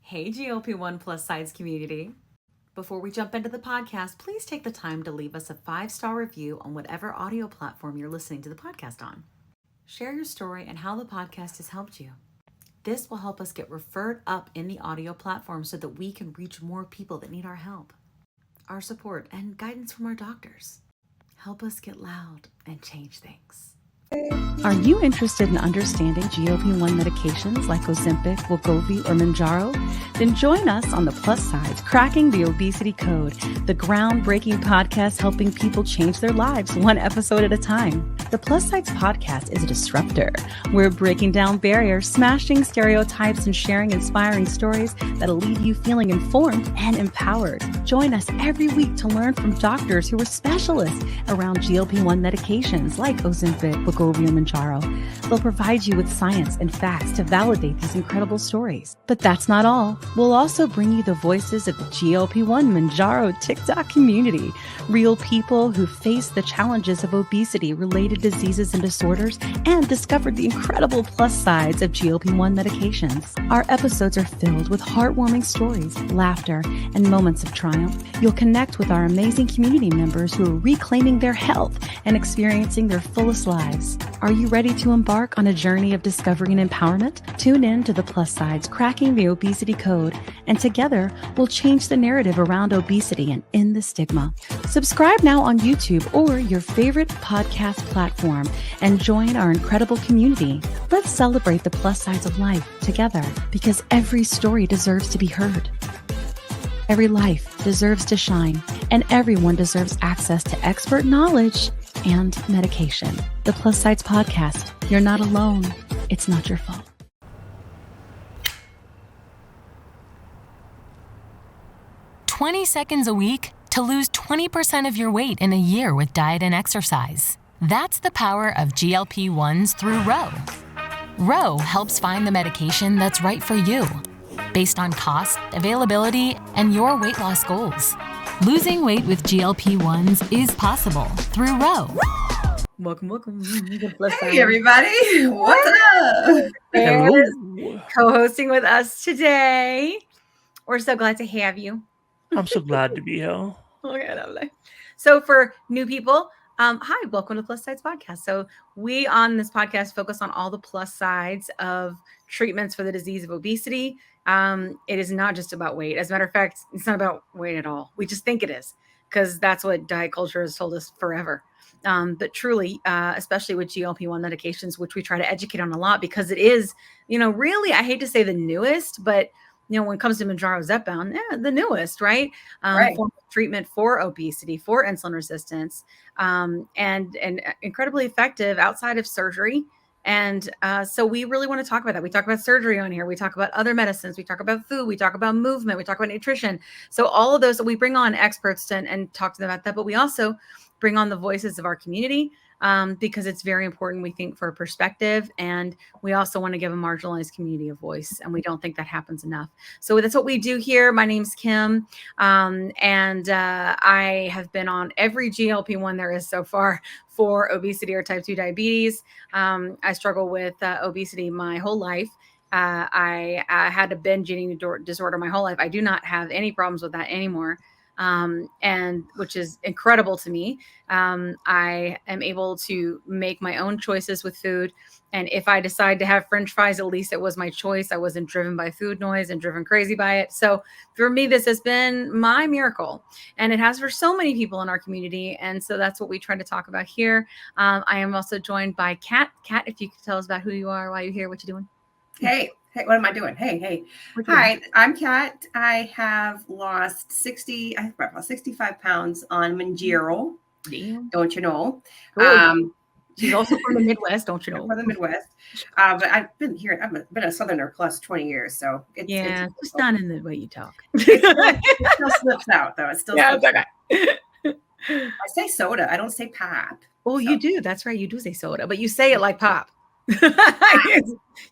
Hey, GLP-1 plus size community. Before we jump into the podcast, please take the time to leave us a 5-star review on whatever audio platform you're listening to the podcast on. Share your story and how the podcast has helped you. This will help us get referred up in the audio platform so that we can reach more people that need our help, our support, and guidance from our doctors. Help us get loud and change things. Are you interested in understanding GLP-1 medications like Ozempic, wegovy, or Mounjaro? Then join us on the Plus Sides Cracking the Obesity Code, the groundbreaking podcast helping people change their lives one episode at a time. The Plus Sides podcast is a disruptor. We're breaking down barriers, smashing stereotypes, and sharing inspiring stories that'll leave you feeling informed and empowered. Join us every week to learn from doctors who are specialists around GLP-1 medications like Ozempic, wegovy, and Mounjaro. They'll provide you with science and facts to validate these incredible stories. But that's not all. We'll also bring you the voices of the GLP-1 Mounjaro TikTok community, real people who face the challenges of obesity-related diseases and disorders and discovered the incredible plus sides of GLP-1 medications. Our episodes are filled with heartwarming stories, laughter, and moments of triumph. You'll connect with our amazing community members who are reclaiming their health and experiencing their fullest lives. Are you ready to embark on a journey of discovery and empowerment? Tune in to the Plus Sides Cracking the Obesity Code, and together we'll change the narrative around obesity and end the stigma. Subscribe now on YouTube or your favorite podcast platform and join our incredible community. Let's celebrate the plus sides of life together, because every story deserves to be heard. Every life deserves to shine, and everyone deserves access to expert knowledge and medication. The Plus Sides Podcast. You're not alone. It's not your fault. "20 seconds a week to lose 20% of your weight in a year with diet and exercise." That's the power of GLP-1s through Ro. Ro helps find the medication that's right for you, based on cost, availability, and your weight loss goals. Losing weight with GLP-1s is possible through Ro. Welcome. Hey, everybody. What's up? Hello. Co-hosting with us today. We're so glad to have you. I'm so glad to be here. Okay, lovely. So for new people, hi, welcome to the Plus Sides Podcast. So we on this podcast focus on all the plus sides of treatments for the disease of obesity. It is not just about weight. As a matter of fact, it's not about weight at all. We just think it is, because that's what diet culture has told us forever. But truly, especially with GLP-1 medications, which we try to educate on a lot, because it is, really, I hate to say the newest, but when it comes to Mounjaro, zepbound, the newest, right? Right. Form of treatment for obesity, for insulin resistance, and incredibly effective outside of surgery. And so we really want to talk about that. We talk about surgery on here. We talk about other medicines. We talk about food. We talk about movement. We talk about nutrition. So all of those, we bring on experts and talk to them about that. But we also bring on the voices of our community, because it's very important, we think, for perspective. And we also want to give a marginalized community a voice. And we don't think that happens enough. So that's what we do here. My name's Kim. And I have been on every GLP-1 there is so far for obesity or type 2 diabetes. I struggle with obesity my whole life. I had a binge eating disorder my whole life. I do not have any problems with that anymore. And which is incredible to me. I am able to make my own choices with food. And if I decide to have French fries, at least it was my choice. I wasn't driven by food noise and driven crazy by it. So for me, this has been my miracle, and it has for so many people in our community. And so that's what we try to talk about here. I am also joined by Kat. Kat, if you could tell us about who you are, why you're here, what you're doing. Hey, what am I doing? Hey. Hi, I'm Kat. I have lost 65 pounds on Mounjaro. Damn. Don't you know? Cool. She's also from the Midwest, don't you know? From the Midwest. But I've been here. I've been a Southerner plus 20 years. So it's just not in the way you talk. It still slips out, though. It still slips out. I say soda. I don't say pop. Oh, so. You do. That's right. You do say soda, but you say it like pop.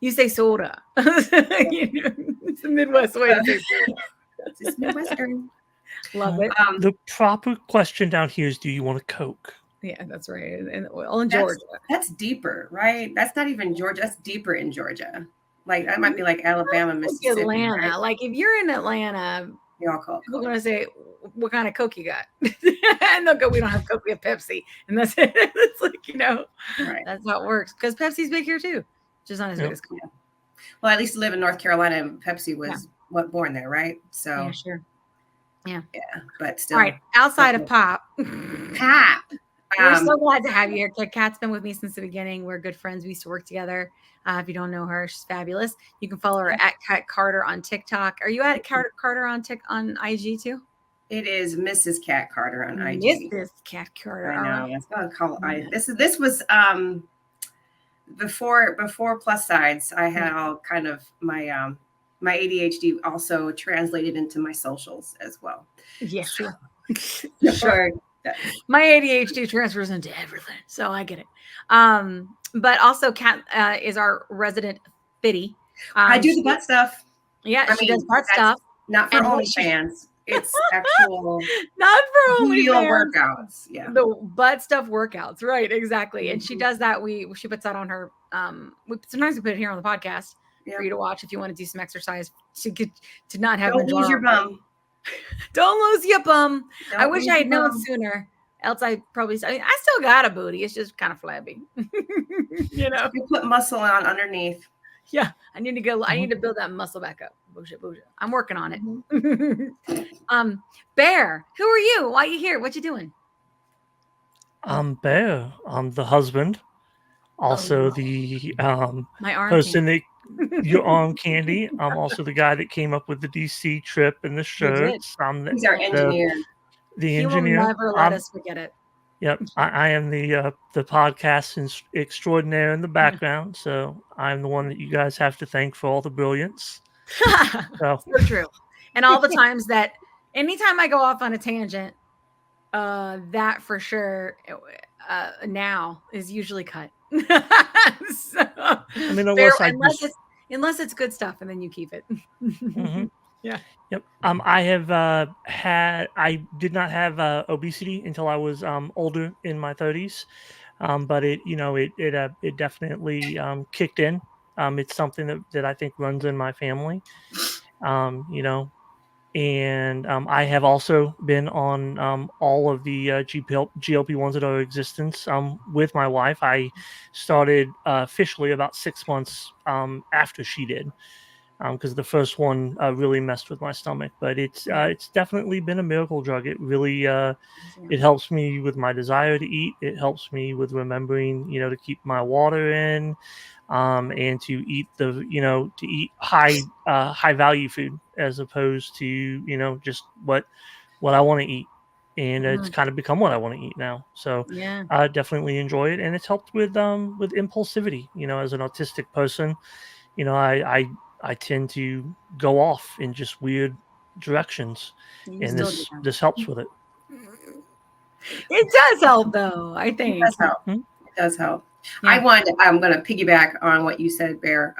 You say soda. It's the Midwest way to say soda. It's Midwestern. Love it. The proper question down here is, do you want a Coke? Yeah, that's right. And oil in Georgia. That's deeper, right? That's not even Georgia. That's deeper in Georgia. Like that might be like Alabama, Mississippi. Atlanta. Right? Like if you're in Atlanta, They all call it we're Coke. gonna say, "What kind of Coke you got?" And they'll go, "We don't have Coke. We have Pepsi." And that's it. It's like, you know, Right. that's how it works. Because Pepsi's big here too, just not as big as Coke. Yeah. Well, at least live in North Carolina, and Pepsi was born there, right? So yeah, sure. Yeah. But still. All right. Outside of Pop. We're so glad to have you here. Kat's been with me since the beginning. We're good friends. We used to work together. If you don't know her, she's fabulous. You can follow her at Kat Carter on TikTok. Are you at Carter on IG too? It is Mrs. Kat Carter on IG. Mrs. Kat Carter. I know. That's what I call it. This was before plus sides. I had all kind of my my ADHD also translated into my socials as well. Yes, sure. Sure. My ADHD transfers into everything, so I get it. But also, Kat is our resident fitty. I do the butt stuff. Yeah, she does butt stuff. Not for OnlyFans. It's actual not for OnlyFans workouts. Yeah, the butt stuff workouts, right? Exactly. And she does that. She puts that on her. Sometimes we put it here on the podcast for you to watch if you want to do some exercise to not have. Don't lose your bum. Don't lose your bum. Don't I wish I had known sooner. Else I probably. I mean, I still got a booty. It's just kind of flabby. You know, you put muscle on underneath. Yeah, I need to go. I need to build that muscle back up. Bougie. I'm working on it. Bear, who are you? Why are you here? What you doing? I'm Bear. I'm the husband. Also the my arm person that your arm candy. I'm also the guy that came up with the DC trip and the shirts. He's our engineer. The engineer. He will never let us forget it. Yep, I am the podcast extraordinaire in the background, so I'm the one that you guys have to thank for all the brilliance. So true. And all the times that anytime I go off on a tangent, that for sure now is usually cut. So, I mean, unless it's good stuff, and then you keep it. Mm-hmm. Yeah. Yep. I did not have obesity until I was older in my 30s, but it definitely kicked in. It's something that I think runs in my family, and I have also been on all of the GLP1s that are in existence with my wife. I started officially about 6 months after she did. Because the first one really messed with my stomach, but it's definitely been a miracle drug. It really it helps me with my desire to eat. It helps me with remembering, to keep my water in, and to eat high value food as opposed to just what I want to eat. And it's kind of become what I want to eat now. So I definitely enjoy it, and it's helped with impulsivity. As an autistic person, I tend to go off in just weird directions, and this helps with it. It does help, though. I think it does help. Mm-hmm. It does help. Yeah. I'm going to piggyback on what you said, Bear.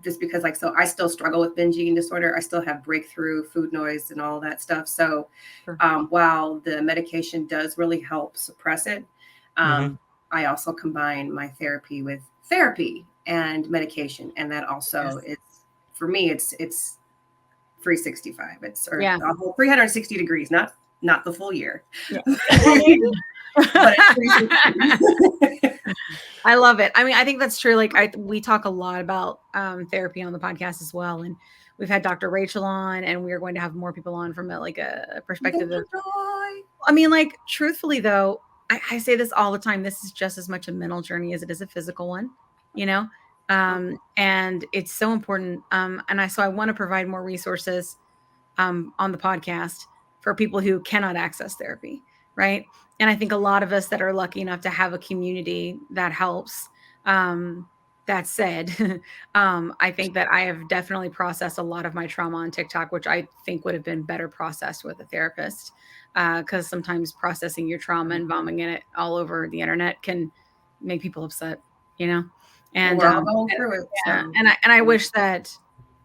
Just because, I still struggle with binge eating disorder. I still have breakthrough food noise and all that stuff. So, while the medication does really help suppress it, I also combine my therapy with therapy and medication, and that also is. For me, it's 365. It's a whole 360 degrees, not the full year. Yeah. But I love it. I mean, I think that's true. We talk a lot about therapy on the podcast as well, and we've had Dr. Rachel on, and we are going to have more people on from a perspective of. I mean, truthfully though, I say this all the time. This is just as much a mental journey as it is a physical one. And it's so important. So I want to provide more resources on the podcast for people who cannot access therapy, right? And I think a lot of us that are lucky enough to have a community that helps. That said, I think that I have definitely processed a lot of my trauma on TikTok, which I think would have been better processed with a therapist. Because sometimes processing your trauma and vomiting it all over the internet can make people upset, And we're all going through it. And I wish that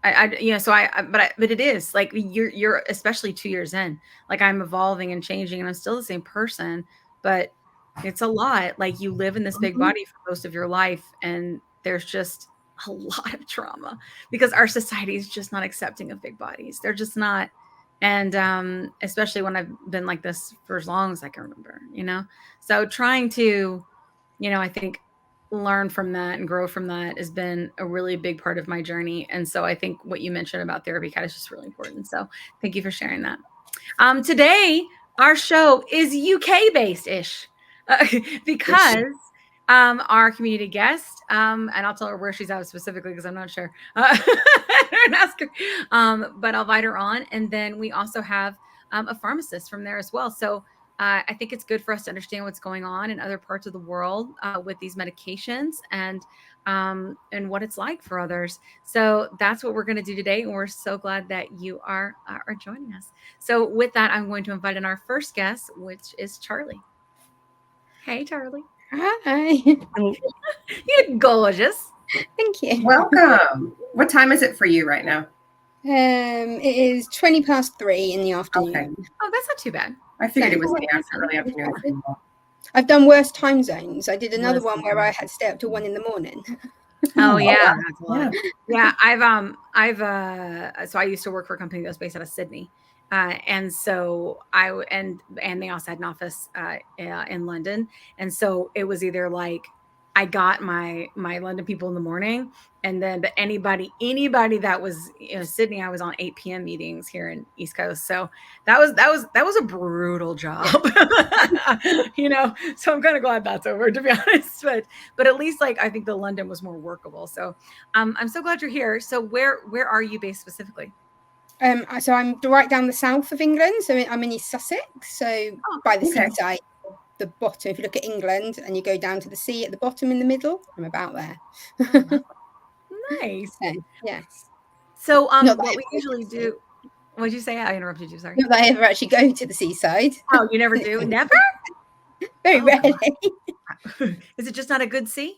but it is you're especially 2 years in, I'm evolving and changing, and I'm still the same person, but it's a lot. You live in this big body for most of your life, and there's just a lot of trauma because our society is just not accepting of big bodies. They're just not. And especially when I've been like this for as long as I can remember, so trying to, I think learn from that and grow from that has been a really big part of my journey. And so I think what you mentioned about therapy, Kat, is just really important. So thank you for sharing that. Today, our show is UK based ish because our community guest, and I'll tell her where she's at specifically because I'm not sure. And ask her, but I'll invite her on. And then we also have a pharmacist from there as well. So I think it's good for us to understand what's going on in other parts of the world with these medications and what it's like for others. So that's what we're going to do today. And we're so glad that you are joining us. So with that, I'm going to invite in our first guest, which is Charlie. Hey, Charlie. Hi. You're gorgeous. Thank you. Welcome. What time is it for you right now? It is 3:20 in the afternoon. Okay. Oh, that's not too bad. I figured it was in the early afternoon. I've done worse time zones. I did another one where I had to stay up till 1 a.m. Oh yeah, that's a lot. Yeah, so I used to work for a company that was based out of Sydney, and so and they also had an office in London, and so it was either like I got my London people in the morning, and then but anybody that was Sydney, I was on 8 p.m. meetings here in East Coast. So that was a brutal job, So I'm kind of glad that's over, to be honest. But at least I think the London was more workable. So I'm so glad you're here. So where are you based specifically? So I'm right down the south of England. So I'm in East Sussex. So by the seaside. The bottom, if you look at England and you go down to the sea at the bottom in the middle, I'm about there. Nice. Yes. So what we usually do, what did you say? I interrupted you, sorry. Not that I ever actually go to the seaside. Oh, you never do? Never? Very rarely. Is it just not a good sea?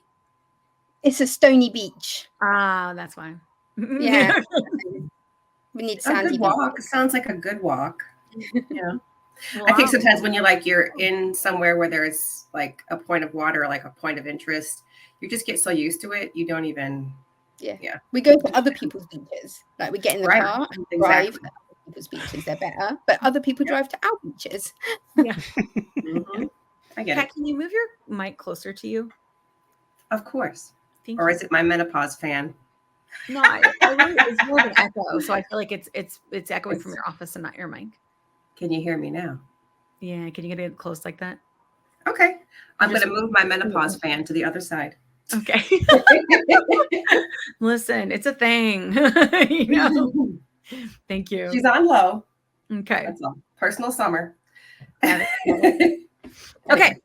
It's a stony beach. Ah, that's why. Yeah. We need sandy walk. Sounds like a good walk. Yeah. Wow. I think sometimes when you're in somewhere where there's like a point of water, like a point of interest, you just get so used to it. You don't even. Yeah. We go to other people's beaches. Like we get in the car and drive to other people's beaches. They're better, but other people drive to our beaches. Yeah. Mm-hmm. I get Kat, it. can you move your mic closer to you? Of course. Thank or you. Is it my menopause fan? No, it's more of an echo. So I feel like it's echoing from your office and not your mic. Can you hear me now? Yeah. Can you get it close like that? Okay. I'm going to move my menopause fan to the other side. Okay. Listen, it's a thing. Thank you. She's on low. Okay. That's all. Personal summer. Okay.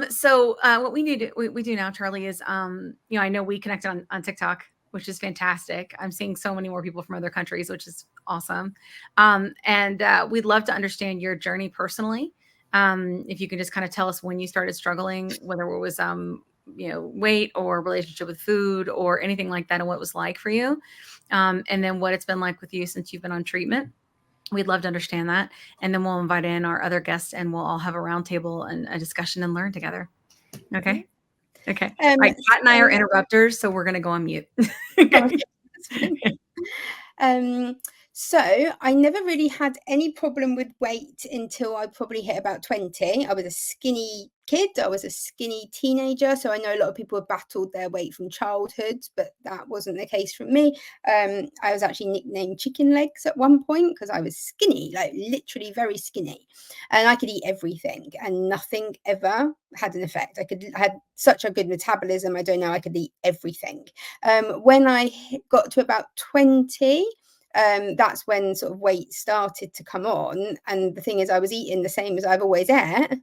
So what we do now, Charlie, is I know we connected on TikTok, which is fantastic. I'm seeing so many more people from other countries, which is awesome. And we'd love to understand your journey personally. If you can just kind of tell us when you started struggling, whether it was, weight or relationship with food or anything like that, and what it was like for you. And then what it's been like with you since you've been on treatment. We'd love to understand that. And then we'll invite in our other guests and we'll all have a roundtable and a discussion and learn together. Okay. Okay. All right, Kat and I are interrupters, so we're going to go on mute. So I never really had any problem with weight until I probably hit about 20. I was a skinny kid. I was a skinny teenager. So I know a lot of people have battled their weight from childhood, but that wasn't the case for me. I was actually nicknamed chicken legs at one point because I was skinny, like literally very skinny. And I could eat everything and nothing ever had an effect. I had such a good metabolism. I don't know, I could eat everything. When I got to about 20, that's when sort of weight started to come on. And the thing is, I was eating the same as I've always ate,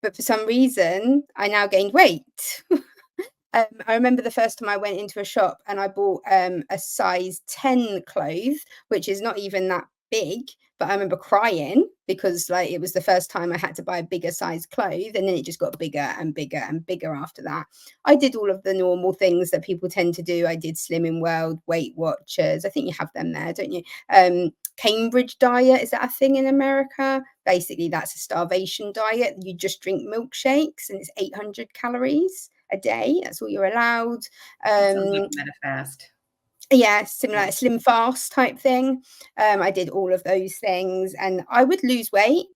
but for some reason, I now gained weight. I remember the first time I went into a shop and I bought a size 10 clothes, which is not even that big, but I remember crying because it was the first time I had to buy a bigger size clothes, and then it just got bigger and bigger and bigger after that. I did all of the normal things that people tend to do. I did Slimming World, Weight Watchers. I think you have them there, don't you? Cambridge diet, is that a thing in America? Basically, that's a starvation diet. You just drink milkshakes and it's 800 calories. a day. That's all you're allowed. Sounds like MetaFast. Yeah, similar slim fast type thing. I did all of those things, and I would lose weight,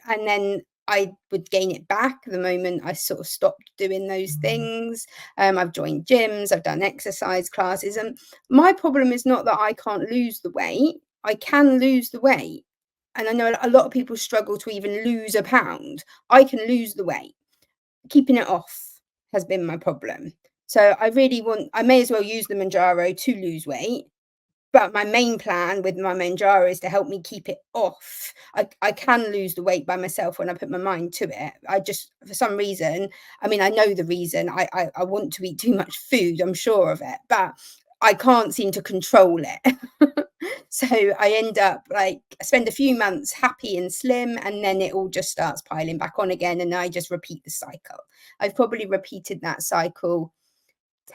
and then I would gain it back the moment I sort of stopped doing those things. I've joined gyms, I've done exercise classes, and my problem is not that I can't lose the weight. I can lose the weight, and I know a lot of people struggle to even lose a pound. I can lose the weight. Keeping it off has been my problem. So I may as well use the Mounjaro to lose weight. But my main plan with my Mounjaro is to help me keep it off. I can lose the weight by myself when I put my mind to it. I just, for some reason, I mean, I know the reason. I want to eat too much food, I'm sure of it, but I can't seem to control it. So I end up I spend a few months happy and slim, and then it all just starts piling back on again, and I just repeat the cycle. I've probably repeated that cycle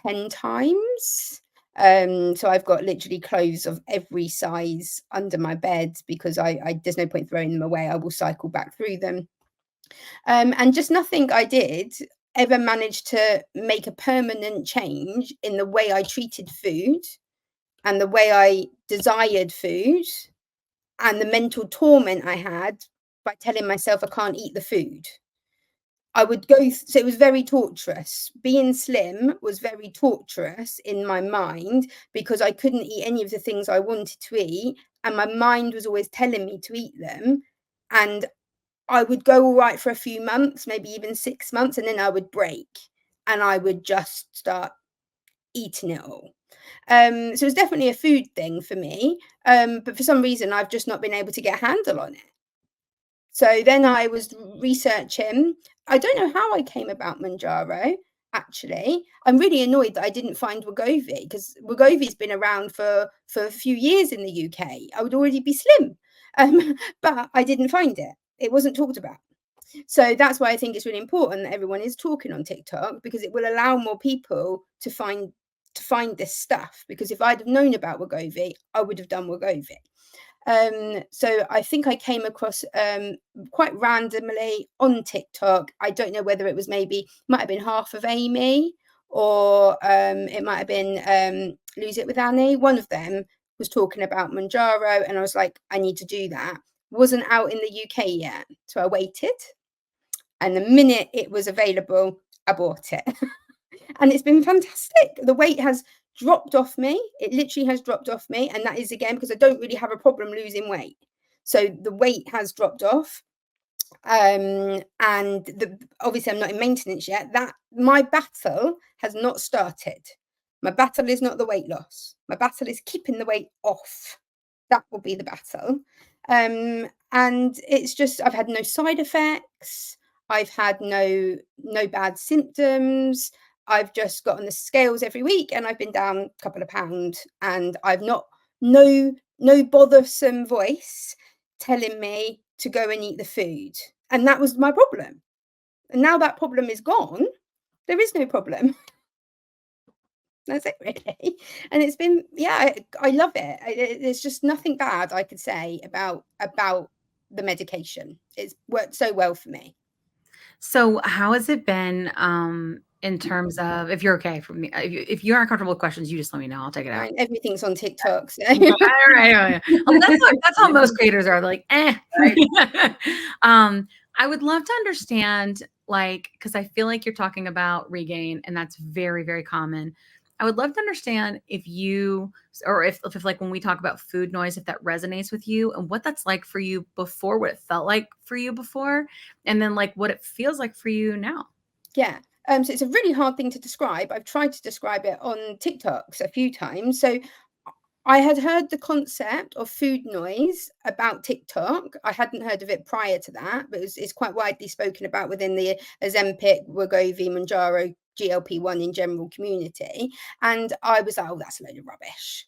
10 times. So I've got literally clothes of every size under my bed because there's no point throwing them away. I will cycle back through them. And just nothing I did ever managed to make a permanent change in the way I treated food and the way I desired food and the mental torment I had by telling myself I can't eat the food. I would go, so it was very torturous. Being slim was very torturous in my mind because I couldn't eat any of the things I wanted to eat, and my mind was always telling me to eat them. And I would go all right for a few months, maybe even 6 months, and then I would break and I would just start eating it all. So it's definitely a food thing for me, but for some reason I've just not been able to get a handle on it. So then I was researching. I don't know how I came about Mounjaro, actually. I'm really annoyed that I didn't find Wegovy, because Wegovy's been around for a few years in the UK. I would already be slim, but I didn't find it. It wasn't talked about. So that's why I think it's really important that everyone is talking on TikTok, because it will allow more people to find this stuff. Because if I'd have known about Wegovy, I would have done Wegovy. So I think I came across quite randomly on TikTok. I don't know whether it was might have been Half of Amy, or it might have been Lose It with Annie. One of them was talking about Mounjaro, and I was like, I need to do that. Wasn't out in the UK yet, so I waited. And the minute it was available, I bought it. And it's been fantastic. The weight has dropped off me. It literally has dropped off me. And that is, again, because I don't really have a problem losing weight. So the weight has dropped off. And obviously I'm not in maintenance yet. That my battle has not started. My battle is not the weight loss. My battle is keeping the weight off. That will be the battle. And it's just, I've had no side effects. I've had no bad symptoms. I've just got on the scales every week and I've been down a couple of pounds, and I've no bothersome voice telling me to go and eat the food. And that was my problem. And now that problem is gone, there is no problem. That's it, really. And it's been, I love it. There's just nothing bad I could say about the medication. It's worked so well for me. So how has it been in terms of, if you're okay for me, if you're uncomfortable with questions, you just let me know. I'll take it out. Everything's on TikTok. So. All right. Well, that's how most creators are. They're like, Right. I would love to understand, because I feel like you're talking about regain, and that's very, very common. I would love to understand if when we talk about food noise, if that resonates with you, and what that's like for you before, what it felt like for you before, and then what it feels like for you now. Yeah. So it's a really hard thing to describe. I've tried to describe it on TikToks a few times. So I had heard the concept of food noise about TikTok. I hadn't heard of it prior to that, but it's quite widely spoken about within the Ozempic, Wegovy, Mounjaro, GLP1 in general community. And I was like, oh, that's a load of rubbish.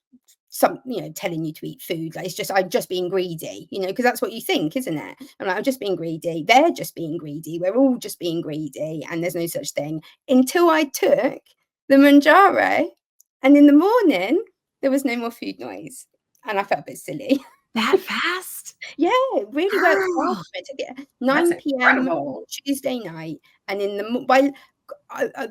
Telling you to eat food. I'm just being greedy, because that's what you think, isn't it? I'm like, I'm just being greedy. They're just being greedy. We're all just being greedy. And there's no such thing, until I took the Mounjaro. And in the morning, there was no more food noise. And I felt a bit silly. That fast? Yeah, it really worked well for me. I took it at 9 p.m. on Tuesday night. And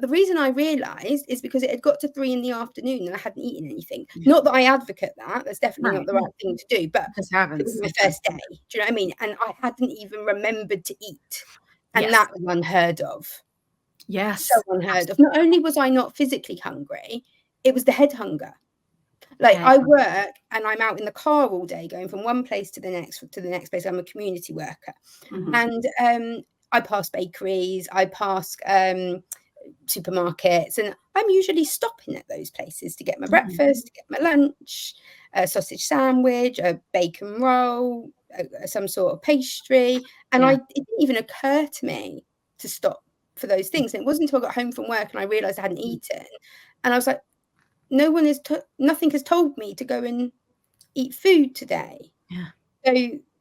the reason I realised is because it had got to 3 PM and I hadn't eaten anything. Not that I advocate that. That's definitely not the right thing to do. But This happens. it was my first day. Do you know what I mean? And I hadn't even remembered to eat. And that was unheard of. Yes. So unheard of. Not only was I not physically hungry, it was the head hunger. Like I work and I'm out in the car all day going from one place to the next place. I'm a community worker. And I pass bakeries, I pass supermarkets, and I'm usually stopping at those places to get my breakfast, to get my lunch, a sausage sandwich, a bacon roll, some sort of pastry. And it didn't even occur to me to stop for those things. And it wasn't until I got home from work and I realized I hadn't eaten. And I was like, nothing has told me to go and eat food today. So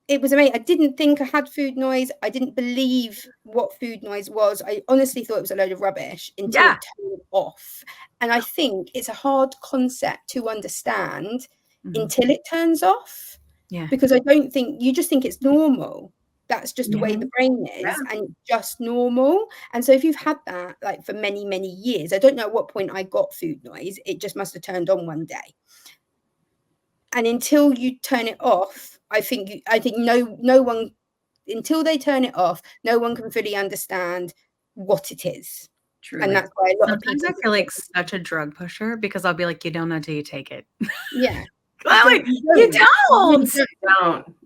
it was amazing. I didn't think I had food noise. I didn't believe what food noise was. I honestly thought it was a load of rubbish until it turned off. And I think it's a hard concept to understand until it turns off. Because I don't think, you just think it's normal. That's just the way the brain is, and it's just normal. And so if you've had that like for many, many years, I don't know at what point I got food noise. It just must have turned on one day. And until you turn it off, I think no one, until they turn it off, no one can fully understand what it is. Truly. And that's why a lot of people I feel like such a drug pusher because I'll be like, you don't know till you take it. Yeah. Like, you don't.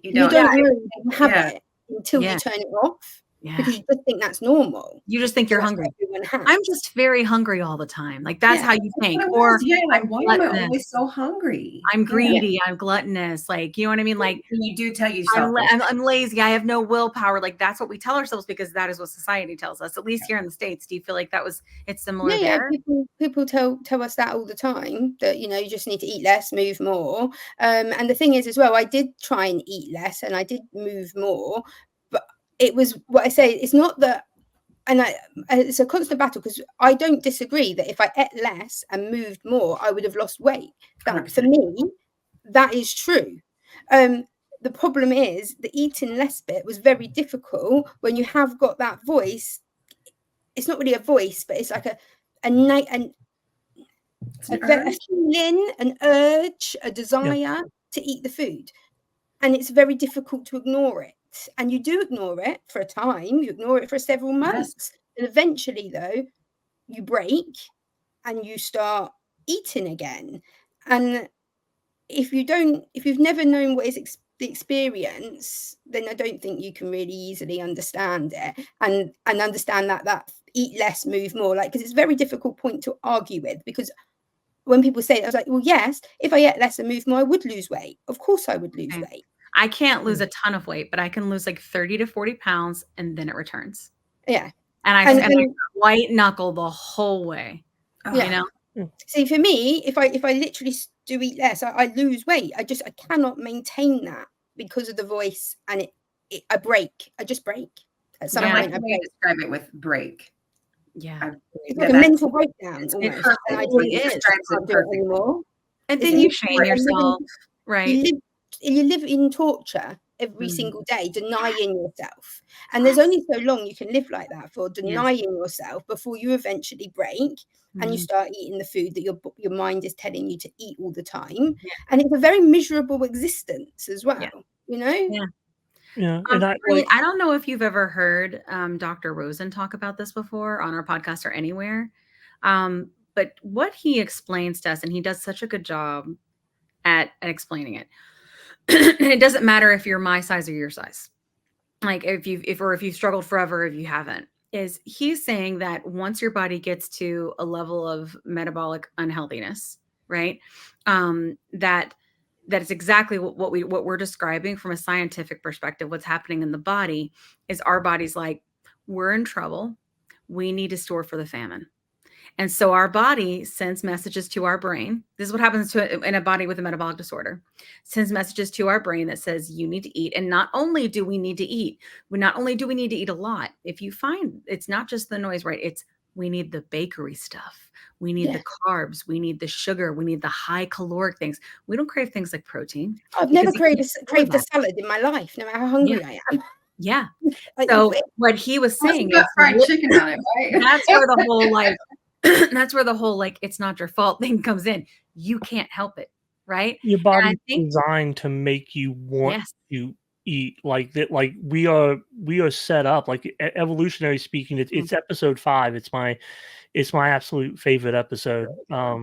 You don't really have it until you turn it off. Because you just think that's normal. You just think you're hungry. I'm just very hungry all the time. Like that's how you think. Or like, why am I always so hungry? I'm greedy. I'm gluttonous. Like, you know what I mean? Like you do tell yourself I'm lazy. I have no willpower. Like that's what we tell ourselves because that is what society tells us. At least here in the States. Do you feel like it's similar there? People tell us that all the time, that you just need to eat less, move more. And the thing is as well, I did try and eat less and I did move more. It was what I say, it's not that, and it's a constant battle because I don't disagree that if I ate less and moved more, I would have lost weight. That, for me, that is true. The problem is the eating less bit was very difficult when you have got that voice. It's not really a voice, but it's like a feeling, an urge, a desire to eat the food. And it's very difficult to ignore it. And you do ignore it for a time, you ignore it for several months. And eventually, though, you break and you start eating again. And if you've never known what is the experience, then I don't think you can really easily understand it and understand that eat less, move more. Like, because it's a very difficult point to argue with, because when people say it, I was like, well, yes, if I ate less and moved more, I would lose weight. Of course I would lose weight. I can't lose a ton of weight, but I can lose like 30 to 40 pounds and then it returns. Yeah. And I white knuckle the whole way. You know? See, for me, if I literally do eat less, I lose weight. I cannot maintain that because of the voice, and I break. I just break. At some point, I break. Describe it with break. Yeah. It's like a mental breakdown. It perfectly describes it perfectly. And then you shame yourself, right? You live in torture every single day, denying yourself. And there's only so long you can live like that for, denying yourself, before you eventually break and you start eating the food that your mind is telling you to eat all the time. And it's a very miserable existence as well, you know? Yeah. And I don't know if you've ever heard Dr. Rosen talk about this before on our podcast or anywhere. But what he explains to us, and he does such a good job at explaining it. It doesn't matter if you're my size or your size. Like if you've struggled forever, if you haven't, is he's saying that once your body gets to a level of metabolic unhealthiness, right? That is exactly what we're describing from a scientific perspective. What's happening in the body is our body's like, we're in trouble. We need to store for the famine. And so our body sends messages to our brain. This is what happens in a body with a metabolic disorder. Sends messages to our brain that says you need to eat. And not only do we need to eat, we need to eat a lot. If you find it's not just the noise, right? It's we need the bakery stuff. We need the carbs. We need the sugar. We need the high caloric things. We don't crave things like protein. I've never craved a salad in my life, no matter how hungry I am. Yeah. So what he was saying is fried is chicken on it, right? that's where the whole like that's where the whole like it's not your fault thing comes in. You can't help it, right? Your And I body's think designed to make you want yes, to eat like that. Like we are set up like evolutionary speaking. It's episode 5. It's my absolute favorite episode. yeah.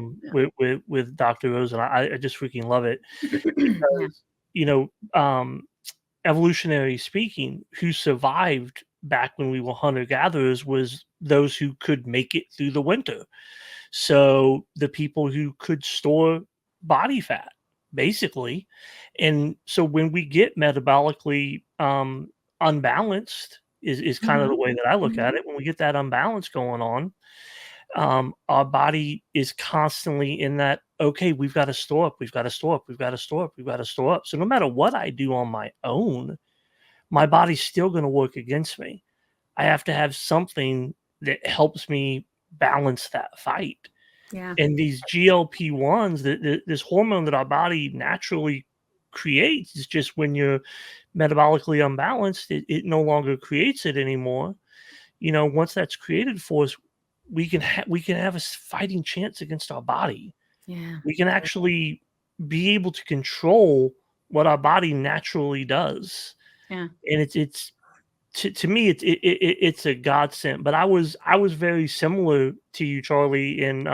With Dr. Rose, and I just freaking love it Yeah. because evolutionary speaking, who survived back when we were hunter gatherers was those who could make it through the winter. So the people who could store body fat, basically. And so when we get metabolically unbalanced, is kind of the way that I look at it. When we get that unbalance going on, our body is constantly in that, okay, we've got to store up, we've got to store up, we've got to store up, we've got to store up. So no matter what I do on my own, my body's still going to work against me. I have to have something that helps me balance that fight. Yeah. And these GLP1s, this hormone that our body naturally creates, is just when you're metabolically unbalanced, it no longer creates it anymore. Once that's created for us, we can have a fighting chance against our body. Yeah. We can actually be able to control what our body naturally does. Yeah. And it's to me, it's a godsend. But I was very similar to you, Charlie. And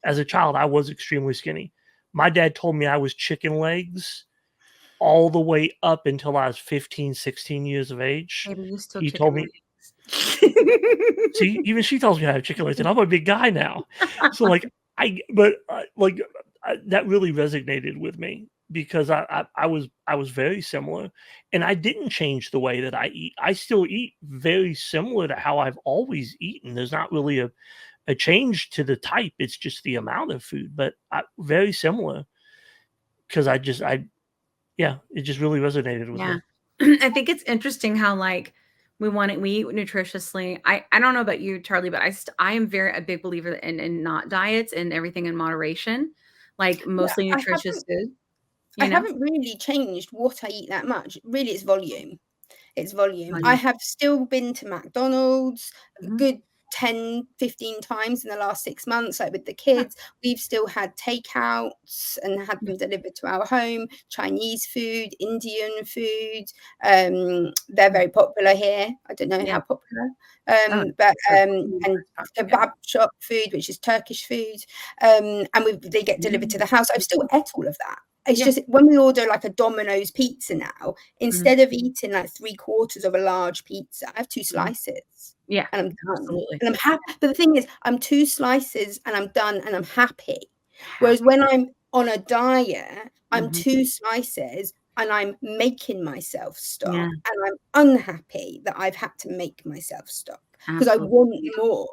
as a child, I was extremely skinny. My dad told me I was chicken legs all the way up until I was 15, 16 years of age. Maybe you still He chicken told me, see, even she tells me I have chicken legs, and I'm a big guy now. So that really resonated with me because I was very similar, and I didn't change the way that I eat. I still eat very similar to how I've always eaten. There's not really a change to the type. It's just the amount of food, but very similar because it just really resonated with me. I think it's interesting how like we eat nutritiously. I don't know about you, Charlie, but I am a big believer in not diets and everything in moderation, like mostly nutritious food. I haven't really changed what I eat that much. Really, it's volume. It's volume. I have still been to McDonald's good 10, 15 times in the last 6 months, like with the kids. We've still had takeouts and had them delivered to our home, Chinese food, Indian food. They're very popular here. I don't know how popular. And kebab shop food, which is Turkish food. And they get delivered to the house. I've still ate all of that. It's just when we order like a Domino's pizza now, instead of eating like 3/4 of a large pizza, I have 2 slices. Yeah. And I'm done. Absolutely. And I'm happy. But the thing is, I'm 2 slices and I'm done and I'm happy. Whereas when I'm on a diet, I'm 2 slices and I'm making myself stop. And I'm unhappy that I've had to make myself stop because I want more.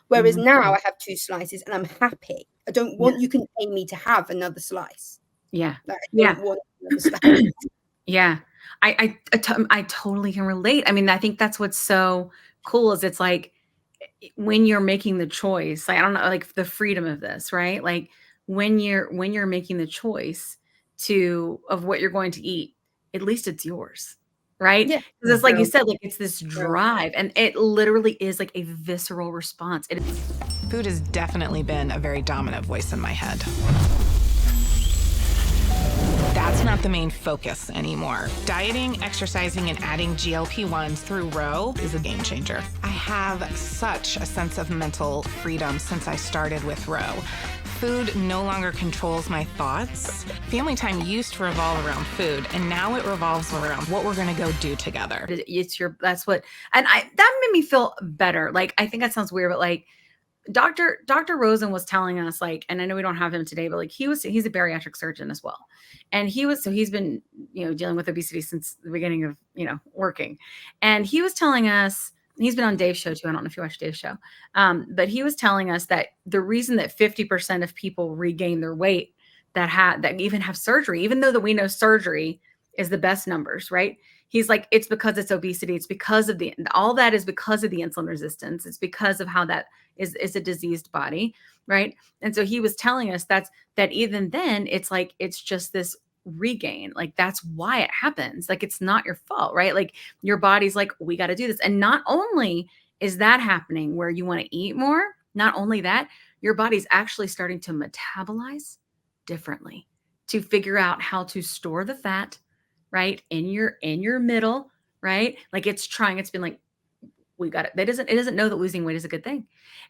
Whereas now I have 2 slices and I'm happy. I don't want, you can pay me to have another slice. Yeah. Like, I totally can relate. I mean, I think that's what's so cool is it's like when you're making the choice, like, I don't know, like the freedom of this, right? Like when you're making the choice of what you're going to eat, at least it's yours, right? Yeah. Because it's like you said, like it's this drive and it literally is like a visceral response. Food has definitely been a very dominant voice in my head. That's not the main focus anymore. Dieting, exercising, and adding GLP-1s through Ro is a game changer. I have such a sense of mental freedom since I started with Ro. Food no longer controls my thoughts. Family time used to revolve around food, and now it revolves around what we're gonna go do together. And that made me feel better. Like, I think that sounds weird, but like, Dr. Rosen was telling us, like, and I know we don't have him today, but like he's a bariatric surgeon as well. And he's been, dealing with obesity since the beginning of, working. And he was telling us, he's been on Dave's show too. I don't know if you watched Dave's show. But he was telling us that the reason that 50% of people regain their weight that even have surgery, even though that we know surgery is the best numbers, right? He's like, it's because it's obesity. It's because of all that is because of the insulin resistance. It's because of how that is a diseased body, right? And so he was telling us that even then, it's like, it's just this regain. Like that's why it happens. Like it's not your fault, right? Like your body's like, we got to do this. And not only is that happening where you want to eat more, not only that, your body's actually starting to metabolize differently to figure out how to store the fat, right? In your middle, right? Like it's been like, we got it. It doesn't know that losing weight is a good thing.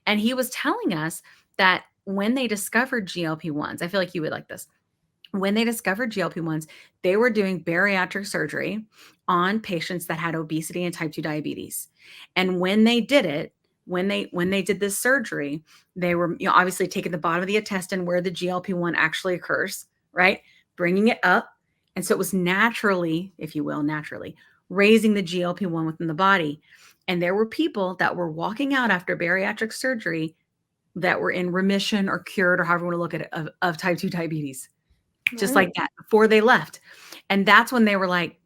And he was telling us that when they discovered GLP-1s, I feel like you would like this. When they discovered GLP-1s, they were doing bariatric surgery on patients that had obesity and type 2 diabetes. And when they did it, when they did this surgery, they were, obviously taking the bottom of the intestine where the GLP-1 actually occurs, right? Bringing it up. And so it was naturally, if you will, raising the GLP-1 within the body. And there were people that were walking out after bariatric surgery that were in remission or cured, or however you want to look at it, of type 2 diabetes. Just like that before they left. And that's when they were like,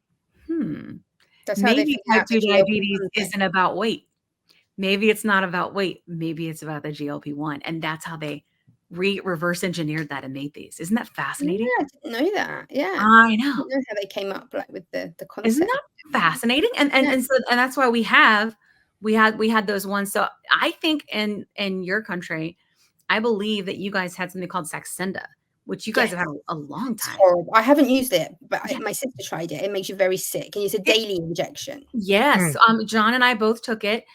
maybe type 2 diabetes isn't about weight. Maybe it's not about weight. Maybe it's about the GLP-1. And that's how they reverse engineered that and made these. Isn't that fascinating? Yeah, I didn't know that. Yeah. I know. I don't know how they came up like with the concept. Isn't that fascinating? And that's why we had those ones. So I think in your country, I believe that you guys had something called Saxenda, which you guys have had a long time. It's horrible. I haven't used it, but my sister tried it. It makes you very sick, and it's a daily injection. Yes. John and I both took it.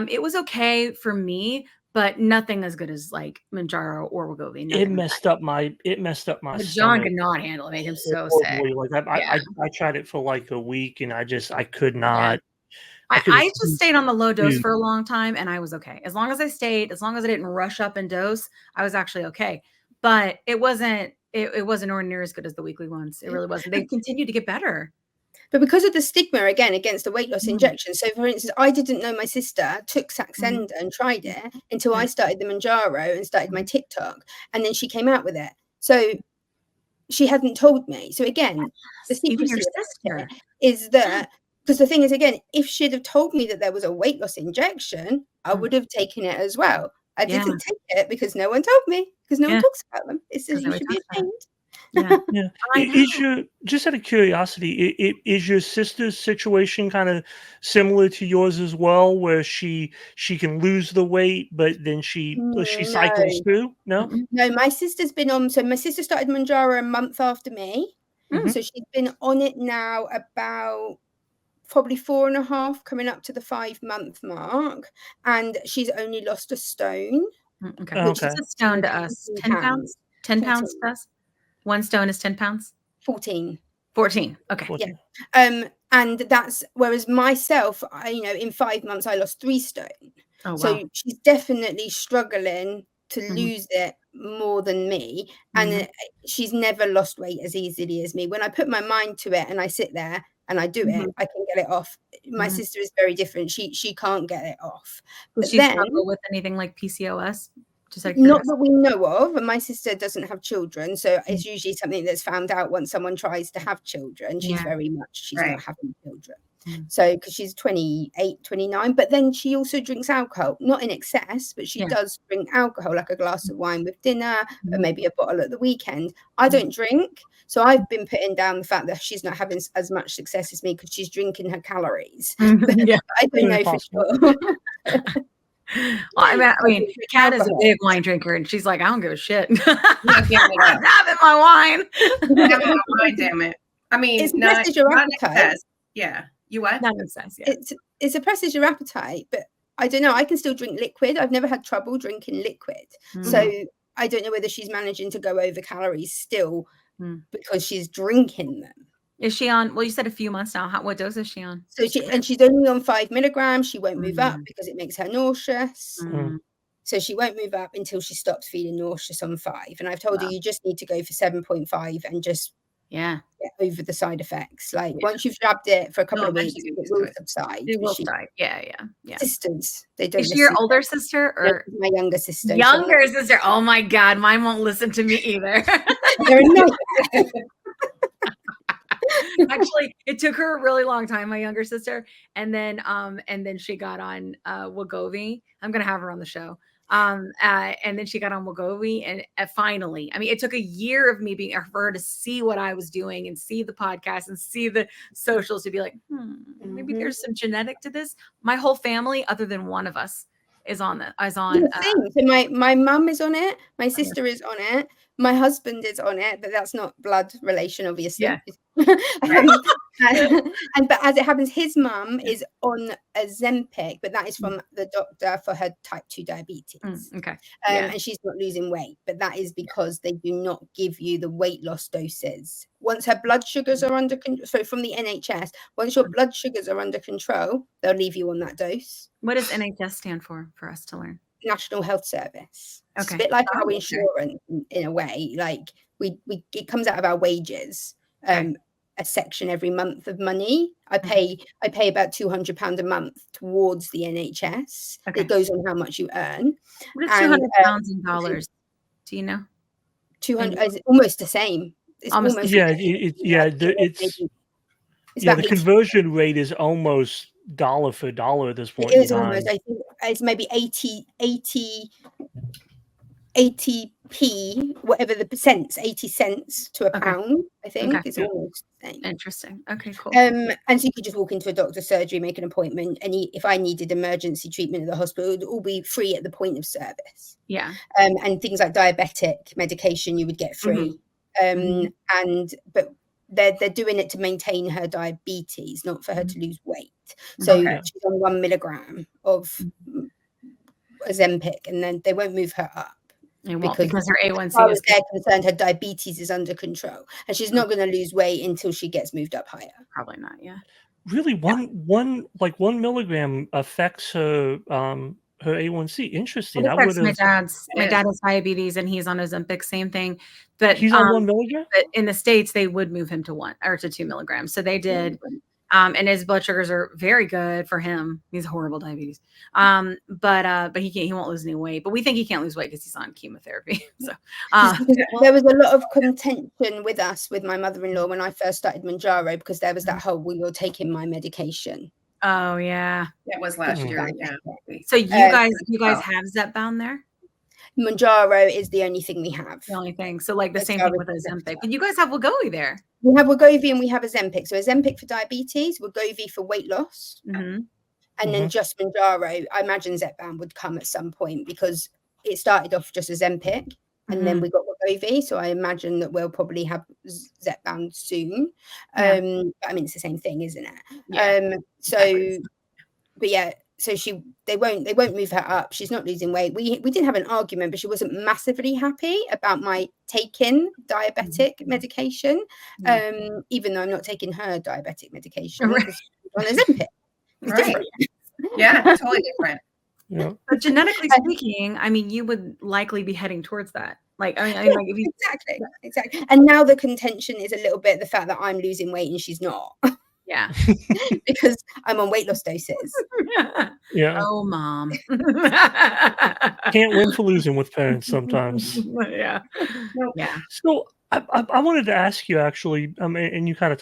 It was okay for me, but nothing as good as like Mounjaro or wegovy. It messed up my John could not handle it. Made him so sick. Like I tried it for like a week, and I could not. I just stayed on the low dose for a long time, and I was okay. As long as I didn't rush up and dose, I was actually okay. But it wasn't nowhere near as good as the weekly ones. It really wasn't. They continued to get better. But because of the stigma, again, against the weight loss injection. So, for instance, I didn't know my sister took Saxenda and tried it until I started the Mounjaro and started my TikTok. And then she came out with it. So she hadn't told me. So, again, the secrecy is that, because the thing is, again, if she'd have told me that there was a weight loss injection, I would have taken it as well. I didn't take it because no one told me, because no one talks about them. It says you should be ashamed. Just out of curiosity, is your sister's situation kind of similar to yours as well, where she can lose the weight, but then she cycles through? No, my sister's been on. So my sister started Mounjaro a month after me, so she's been on it now about probably 4.5, coming up to the 5-month mark, and she's only lost a stone. Which is a stone to us. 10 pounds. 10 pounds to us. 1 stone is 10 pounds. 14. Okay. 14. Yeah. And that's, whereas myself, in 5 months I lost 3 stone. Oh, wow. So she's definitely struggling to lose it more than me, and she's never lost weight as easily as me. When I put my mind to it and I sit there and I do it, I can get it off. My sister is very different. She can't get it off. Does she struggle with anything like PCOS? Not that we know of, and my sister doesn't have children, so it's usually something that's found out once someone tries to have children. She's not having children. So, because she's 28, 29, but then she also drinks alcohol, not in excess, but she does drink alcohol, like a glass of wine with dinner, or maybe a bottle at the weekend. I don't drink, so I've been putting down the fact that she's not having as much success as me because she's drinking her calories. I don't know for sure. Well, I mean, Kat is a big wine drinker, and she's like, I don't give a shit. I'm having my wine. Damn it. I mean, it's suppresses your appetite. Yeah. You what? Not obsessed, yeah. It suppresses your appetite, but I don't know. I can still drink liquid. I've never had trouble drinking liquid. So I don't know whether she's managing to go over calories still because she's drinking them. Is she on? Well, you said a few months now. What dose is she on? So she's only on 5 milligrams. She won't move up because it makes her nauseous. So she won't move up until she stops feeling nauseous on 5. And I've told her you just need to go for 7.5 and just get over the side effects. Like once you've jabbed it for a couple of weeks, it will subside. It will subside. Yeah. Sisters, they don't. Is she your older sister or my younger sister? Younger sister. Oh my God, mine won't listen to me either. They're not. Actually, it took her a really long time, my younger sister, and then she got on wegovy. I'm gonna have her on the show. And then she got on Wegovy, and finally, I mean, it took a year of me being for her to see what I was doing and see the podcast and see the socials to be like, maybe there's some genetic to this. My whole family, other than one of us, is on that. So my mum is on it. My sister is on it. My husband is on it, but that's not blood relation, obviously. Yeah. But as it happens, his mum is on Ozempic, but that is from the doctor for her type 2 diabetes. Okay. And she's not losing weight, but that is because they do not give you the weight loss doses. Once her blood sugars are under control, so from the NHS, once your blood sugars are under control, they'll leave you on that dose. What does NHS stand for us to learn? National Health Service. Okay. It's a bit like our insurance in a way. Like we it comes out of our wages. A section every month of money. I pay about £200 a month towards the NHS. It goes on how much you earn. What is £200 in dollars? Do you know? 200 is almost the same. It's almost the conversion rate is almost dollar for dollar at this point. It is almost. I think it's maybe 80p, whatever the cents, 80 cents to a pound, I think. It's almost the same. Interesting. Okay, cool. And so you could just walk into a doctor's surgery, make an appointment, and if I needed emergency treatment at the hospital, it would all be free at the point of service. Yeah. And things like diabetic medication you would get free. But they're doing it to maintain her diabetes, not for her to lose weight. So she's on 1 milligram of Ozempic, and then they won't move her up. Because her A1C as far as they're concerned, her diabetes is under control, and she's not going to lose weight until she gets moved up higher. Probably not. Yeah. Really, one milligram affects her her A1C. Interesting. It affects my dad has diabetes and he's on Ozempic. Same thing. But he's on 1 milligram. But in the States, they would move him to 1 or to 2 milligrams. So they did. And his blood sugars are very good for him. He's horrible diabetes. But he won't lose any weight. But we think he can't lose weight because he's on chemotherapy. So there was a lot of contention with my mother-in-law when I first started Mounjaro, because there was that whole, we were taking my medication. Oh yeah. That was last year. Yeah. So you guys have zepbound there? Mounjaro is the only thing we have. The only thing. So like the same thing with Ozempic. But you guys have Wegovy there. We have Wegovy and we have Ozempic. So Ozempic for diabetes, Wegovy for weight loss, and then just Mounjaro. I imagine zepbound would come at some point, because it started off just Ozempic, and then we got Wegovy. So I imagine that we'll probably have zepbound soon. I mean, it's the same thing, isn't it? Yeah, So they won't move her up. She's not losing weight. We did have an argument, but she wasn't massively happy about my taking diabetic medication, even though I'm not taking her diabetic medication. Right. On Ozempic. It's different. Yeah, totally different. Yeah. But genetically speaking, I mean, you would likely be heading towards that. Like, I mean, like if you... Exactly. And now the contention is a little bit the fact that I'm losing weight and she's not. Yeah. Because I'm on weight loss doses. Yeah. Oh, mom. Can't win for losing with parents sometimes. Yeah. Yeah. So I wanted to ask you actually, and you kind of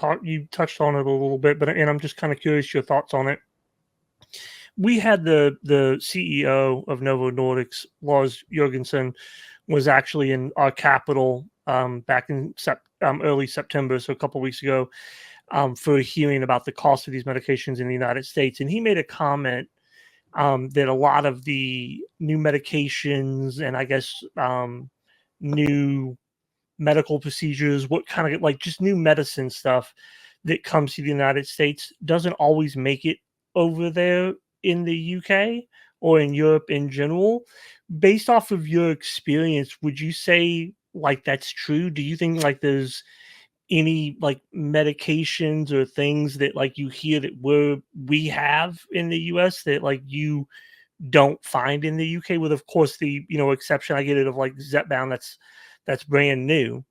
touched on it a little bit, and I'm just kind of curious your thoughts on it. We had the CEO of Novo Nordisk, Lars Jørgensen, was actually in our capital back in early September, so a couple of weeks ago, for a hearing about the cost of these medications in the United States. And he made a comment that a lot of the new medications and I guess new medical procedures, what kind of like just new medicine stuff that comes to the United States doesn't always make it over there in the UK or in Europe in general. Based off of your experience, would you say like that's true? Do you think like there's any like medications or things that like you hear that we have in the US that like you don't find in the UK, with of course the exception, I get it, of like zepbound that's brand new,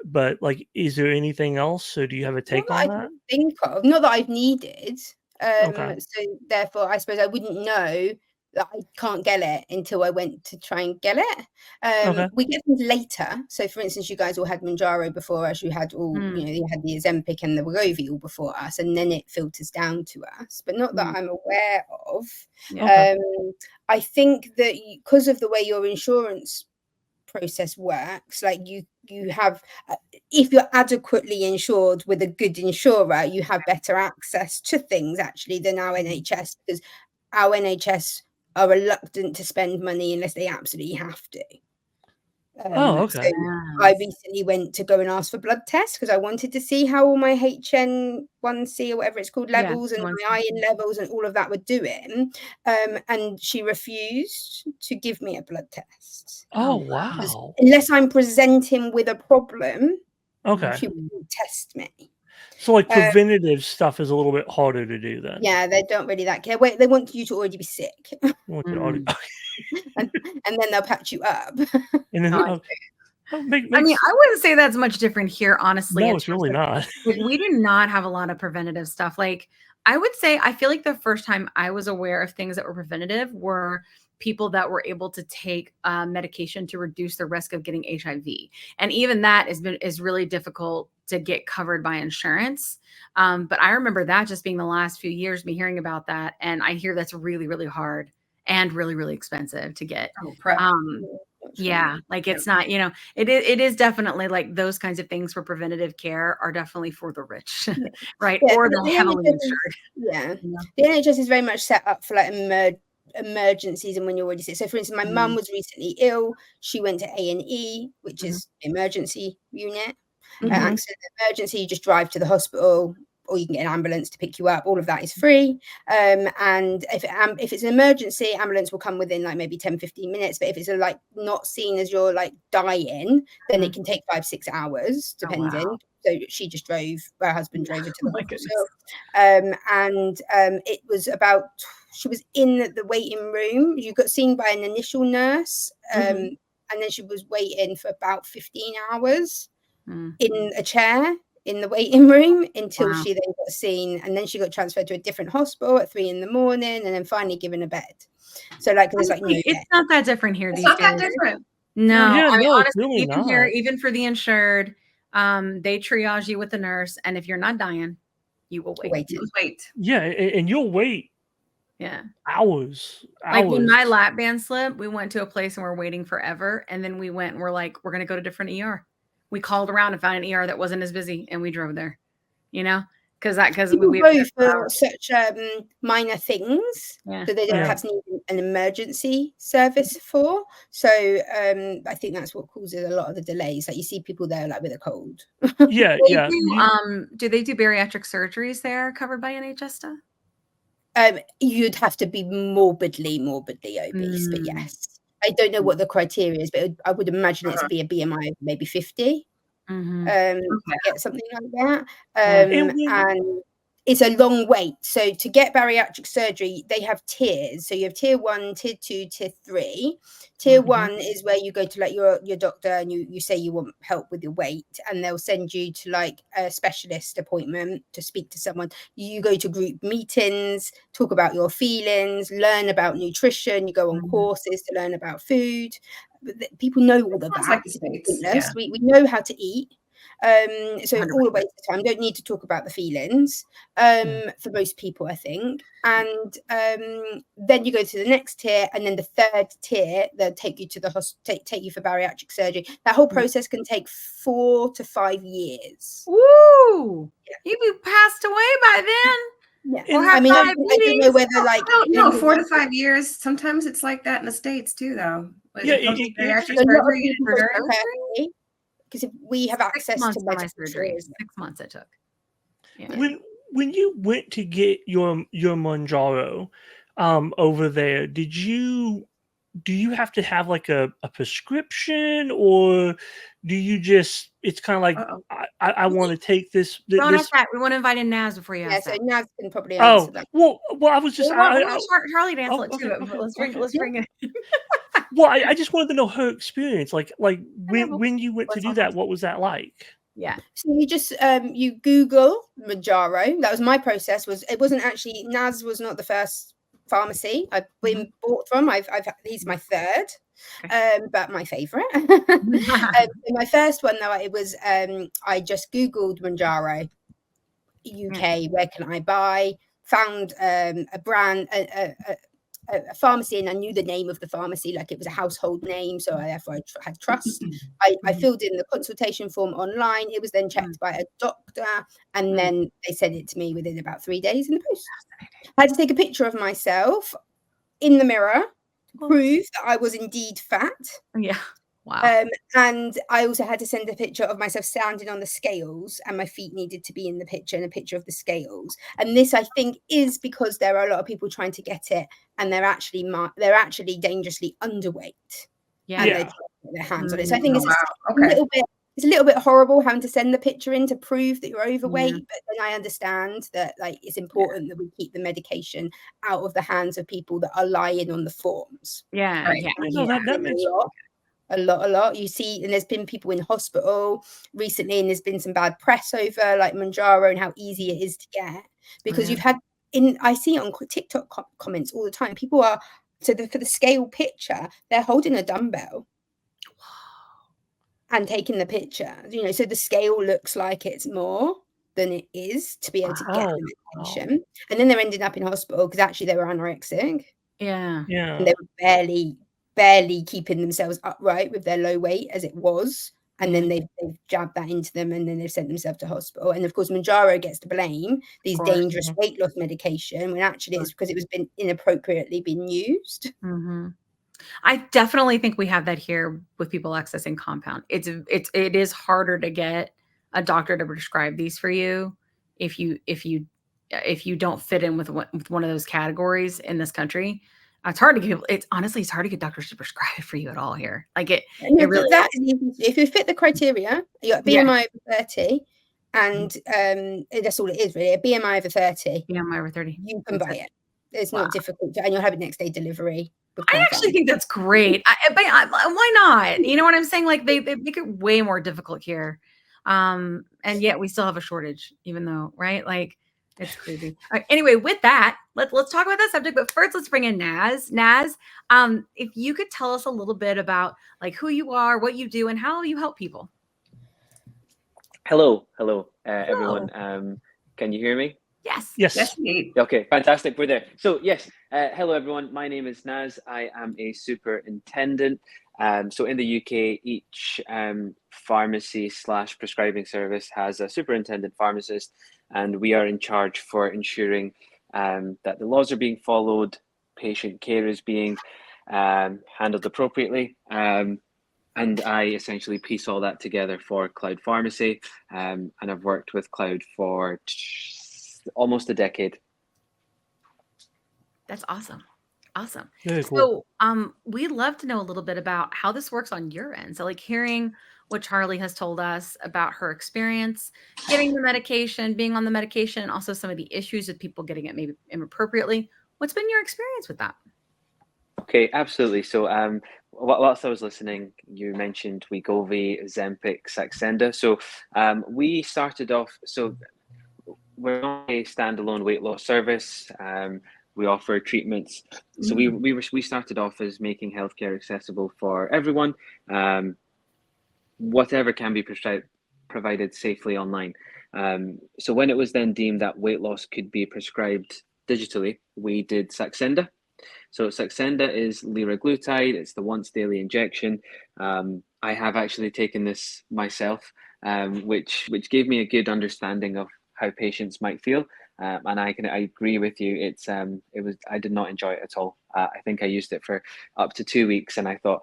but like is there anything else, or do you have a take on that? Think of, not that I've needed, so therefore I suppose I wouldn't know I can't get it until I went to try and get it. We get things later. So, for instance, you guys all had Mounjaro before us. You had all, you had the Ozempic and the wegovy all before us, and then it filters down to us. But not that I'm aware of. I think that because of the way your insurance process works, like you have, if you're adequately insured with a good insurer, you have better access to things actually than our NHS, because our NHS are reluctant to spend money unless they absolutely have to. So I recently went to go and ask for blood tests because I wanted to see how all my HN1C or whatever it's called levels and my iron levels and all of that were doing. And she refused to give me a blood test. Oh, wow. Unless I'm presenting with a problem, she wouldn't test me. So like preventative stuff is a little bit harder to do then. Yeah, they don't really that care. Wait, they want you to already be sick. and then they'll patch you up. And then, I mean, I wouldn't say that's much different here, honestly. No, it's really not. We did not have a lot of preventative stuff. Like, I would say, I feel like the first time I was aware of things that were preventative were people that were able to take medication to reduce the risk of getting HIV. And even that is really difficult to get covered by insurance. But I remember that just being the last few years, me hearing about that. And I hear that's really, really hard and really, really expensive to get. Yeah, like it's not, it is definitely like those kinds of things for preventative care are definitely for the rich, right? Yeah, or the heavily insured. Yeah. The NHS is very much set up for like emergencies and when you're already sick. So for instance, my mum was recently ill. She went to A&E, which is emergency unit. Accident emergency, you just drive to the hospital, or you can get an ambulance to pick you up. All of that is free. And if it's an emergency, ambulance will come within like maybe 10-15 minutes. But if it's like not seen as you're like dying, then it can take 5-6 hours, depending. Oh, wow. So she just drove, her husband drove her to the hospital. It was about, she was in the waiting room. You got seen by an initial nurse. And then she was waiting for about 15 hours in a chair in the waiting room until she then got seen, and then she got transferred to a different hospital at 3 a.m, and then finally given a bed. So like, there's like, it's not that different here. It's not that different. No, I mean, honestly, really even here, even for the insured, they triage you with the nurse, and if you're not dying, you will wait. Yeah, and you'll wait. Yeah, hours. Like when my lap band slipped, we went to a place and we're waiting forever, and then we went and we're like, we're gonna go to a different ER. We called around and found an ER that wasn't as busy, and we drove there. Because we go for such minor things, so they don't perhaps need an emergency service for. So I think that's what causes a lot of the delays. Like you see people there like with a cold. Yeah. Do they do bariatric surgeries there covered by NHS stuff? You'd have to be morbidly obese, but yes. I don't know what the criteria is, but I would imagine it to be a BMI of maybe 50. Get something like that. And it's a long wait. So to get bariatric surgery, they have tiers. So you have tier 1, tier 2, tier 3. Tier 1 is where you go to like your doctor and you say you want help with your weight, and they'll send you to like a specialist appointment to speak to someone. You go to group meetings, talk about your feelings, learn about nutrition. You go on courses to learn about food. People know all of that. Like we know how to eat. So all a waste of time. Don't need to talk about the feelings for most people, I think. And then you go to the next tier, and then the third tier, they'll take you to the hospital, take you for bariatric surgery. That whole process can take 4 to 5 years. Woo! You'd be passed away by then. Yeah, I mean, I don't know whether like 4 to 5 years. Sometimes it's like that in the States too, though. Because if we have access to medical surgery, 6 months it took. Yeah. When you went to get your Mounjaro over there, do you have to have like a prescription, or do you just, it's kind of like I want to take this. We want to invite in Naz before you ask. So Naz can probably answer that. Well, I was just Charlie to answer it too. But let's bring it. Well, I just wanted to know her experience. Like when you went to do that, what was that like? Yeah. So you just you Google Mounjaro. That was my process. It wasn't actually, Naz was not the first pharmacy I've been bought from. He's my third, but my favorite. My first one though, it was I just googled Mounjaro UK, where can I buy, found a brand, a pharmacy, and I knew the name of the pharmacy, like it was a household name, so therefore I had trust. I filled in the consultation form online. It was then checked by a doctor, and then they sent it to me within about 3 days in the post. I had to take a picture of myself in the mirror, prove that I was indeed fat. Yeah. Wow. And I also had to send a picture of myself standing on the scales, and my feet needed to be in the picture, and a picture of the scales. And this, I think, is because there are a lot of people trying to get it, and they're actually dangerously underweight. Yeah. And they get their hands on it. So I think it's a little bit horrible having to send the picture in to prove that you're overweight. But then I understand that like it's important that we keep the medication out of the hands of people that are lying on the forms. Yeah. Right. Yeah. That makes A lot. You see, and there's been people in hospital recently, and there's been some bad press over like Mounjaro and how easy it is to get, because you've had I see on TikTok comments all the time. People are for the scale picture, they're holding a dumbbell and taking the picture. You know, so the scale looks like it's more than it is to be able to get the medication, and then they're ending up in hospital because actually they were anorexic. Yeah. And they were barely keeping themselves upright with their low weight as it was, and then they've jabbed that into them, and then they've sent themselves to hospital. And of course Mounjaro gets to blame these dangerous weight loss medication when actually it's because it was been inappropriately been used. I definitely think we have that here with people accessing compound. It is harder to get a doctor to prescribe these for you if you don't fit in with one of those categories in this country. It's hard to get. It's hard to get doctors to prescribe it for you at all here. Like it really. If you fit the criteria, you got BMI over 30, and that's all it is really. A BMI over 30. BMI over 30. You can buy it. It's not difficult, and you'll have it next day delivery. I actually think that's great. Why not? You know what I'm saying? Like they make it way more difficult here, and yet we still have a shortage, even though, right? Like it's crazy. Anyway, with that, let's talk about that subject. But first, let's bring in Naz. Naz, if you could tell us a little bit about like who you are, what you do, and how you help people. Hello, everyone. Can you hear me? Yes. Okay, fantastic. We're there. So yes, hello everyone. My name is Naz. I am a superintendent. So in the UK, each pharmacy / prescribing service has a superintendent pharmacist, and we are in charge for ensuring that the laws are being followed, patient care is being handled appropriately. And I essentially piece all that together for Cloud Pharmacy, and I've worked with Cloud for almost a decade. That's awesome. Very cool. So we'd love to know a little bit about how this works on your end. So like hearing what Charlie has told us about her experience getting the medication, being on the medication, and also some of the issues with people getting it maybe inappropriately. What's been your experience with that? Okay, absolutely. So whilst I was listening, you mentioned wegovy, Ozempic, Saxenda. So we started off, so we're not a standalone weight loss service. We offer treatments. So we started off as making healthcare accessible for everyone. Whatever can be provided safely online. So when it was then deemed that weight loss could be prescribed digitally, we did Saxenda. So Saxenda is liraglutide. It's the once daily injection. I have actually taken this myself, which gave me a good understanding of how patients might feel. And I agree with you. I did not enjoy it at all. I think I used it for up to 2 weeks, and I thought,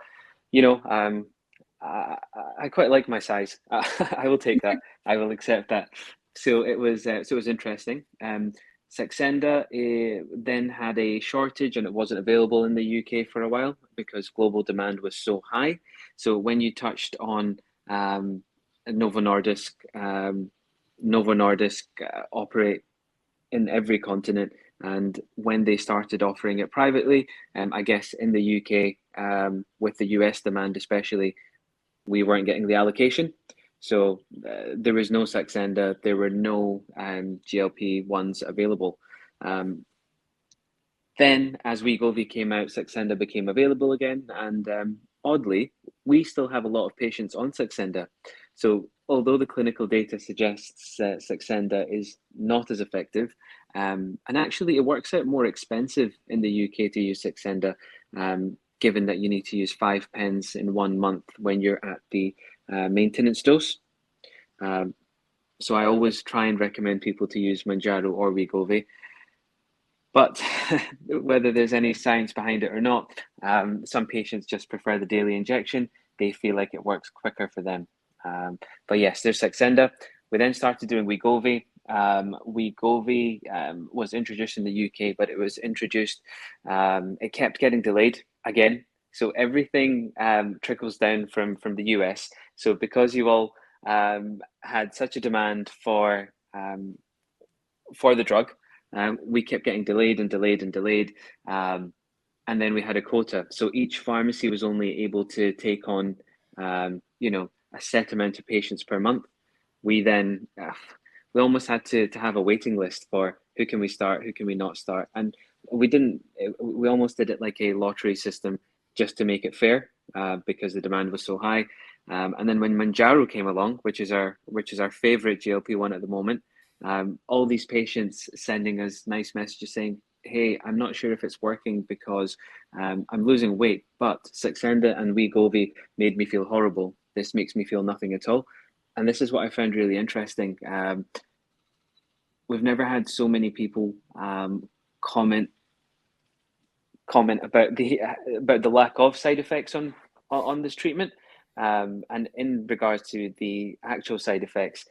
I quite like my size. I will take that. I will accept that. So it was interesting. Saxenda then had a shortage, and it wasn't available in the UK for a while because global demand was so high. So when you touched on Novo Nordisk operate in every continent, and when they started offering it privately, I guess in the UK, with the US demand especially, we weren't getting the allocation. So there was no Saxenda, there were no GLP1s available. Then, as wegovy came out, Saxenda became available again, and oddly, we still have a lot of patients on Saxenda. So, although the clinical data suggests Saxenda is not as effective, and actually it works out more expensive in the UK to use Saxenda, given that you need to use 5 pens in 1 month when you're at the maintenance dose. So I always try and recommend people to use Mounjaro or wegovy. But whether there's any science behind it or not, some patients just prefer the daily injection. They feel like it works quicker for them. But yes, there's Saxenda. We then started doing wegovy. Wegovy was introduced in the UK, but it was introduced, it kept getting delayed again. So everything trickles down from the US. So because you all had such a demand for the drug, we kept getting delayed and delayed and delayed. And then we had a quota. So each pharmacy was only able to take on, a set amount of patients per month. We then, we almost had to have a waiting list for who can we start, who can we not start. And we almost did it like a lottery system just to make it fair, because the demand was so high. And then when Mounjaro came along, which is our favorite GLP-1 at the moment, all these patients sending us nice messages saying, hey, I'm not sure if it's working because I'm losing weight, but Saxenda and wegovy made me feel horrible. This makes me feel nothing at all. And this is what I found really interesting. We've never had so many people comment about the lack of side effects on this treatment. And in regards to the actual side effects,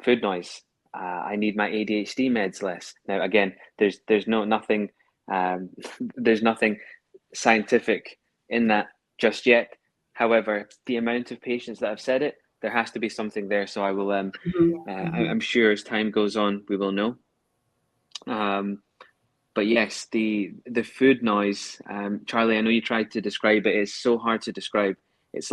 food noise. I need my ADHD meds less. Now, again, there's nothing scientific in that just yet. However, the amount of patients that have said it, there has to be something there. So I will. I'm sure as time goes on, we will know. But yes, the food noise, Charlie, I know you tried to describe it. It's so hard to describe. It's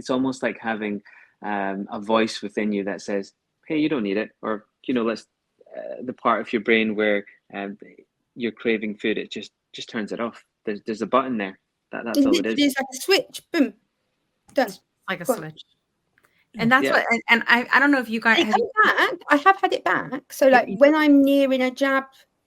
almost like having a voice within you that says, hey, you don't need it. Or, the part of your brain where you're craving food, it just turns it off. There's a button there. That's all it is. It's like a switch. Boom. Done. Like a switch. And that's what, and I don't know if you guys back. I have had it back. So like when I'm nearing a jab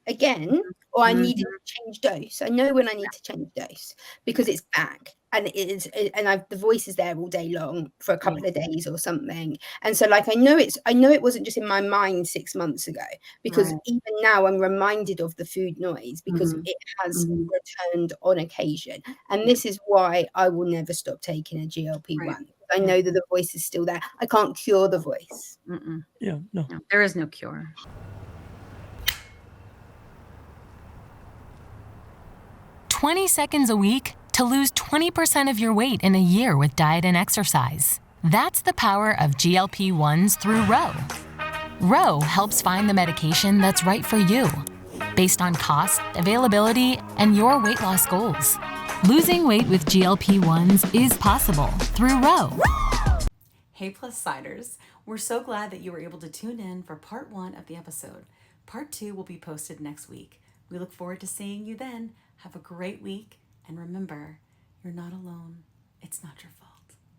again, or I needed to change dose, I know when I need to change dose because it's back and it is, and the voice is there all day long for a couple of days or something. And so like I know it wasn't just in my mind 6 months ago, because even now I'm reminded of the food noise because it has returned on occasion. And this is why I will never stop taking a GLP-1. I know that the voice is still there. I can't cure the voice. Yeah, no. There is no cure. "20 seconds a week to lose 20% of your weight in a year with diet and exercise. That's the power of GLP-1s through Ro. Ro helps find the medication that's right for you, based on cost, availability, and your weight loss goals. Losing weight with GLP-1s is possible through Ro. Hey Plus Siders, we're so glad that you were able to tune in for part 1 of the episode. Part 2 will be posted next week. We look forward to seeing you then. Have a great week, and remember, you're not alone. It's not your fault.